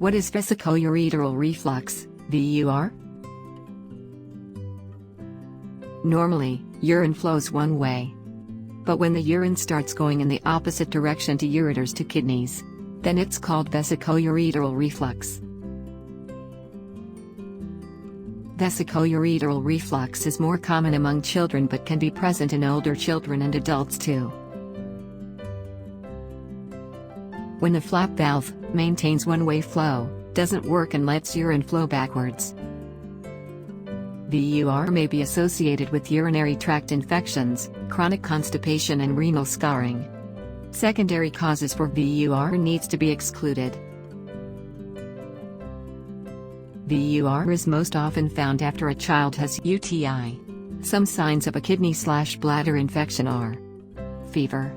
What is vesico-ureteral reflux, VUR? Normally, urine flows one way. But when the urine starts going in the opposite direction to ureters to kidneys, then it's called vesico-ureteral reflux. Vesico-ureteral reflux is more common among children but can be present in older children and adults too. When the flap valve maintains one-way flow, doesn't work and lets urine flow backwards. VUR may be associated with urinary tract infections, chronic constipation and renal scarring. Secondary causes for VUR needs to be excluded. VUR is most often found after a child has UTI. Some signs of a kidney/bladder infection are fever,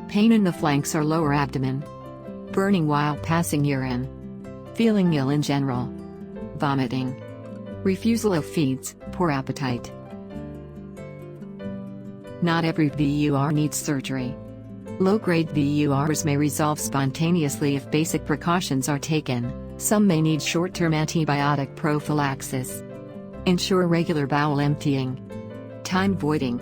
pain in the flanks or lower abdomen, burning while passing urine, feeling ill in general, vomiting, refusal of feeds, poor appetite. Not every VUR needs surgery. Low-grade VURs may resolve spontaneously if basic precautions are taken. Some may need short-term antibiotic prophylaxis. Ensure regular bowel emptying. Time voiding.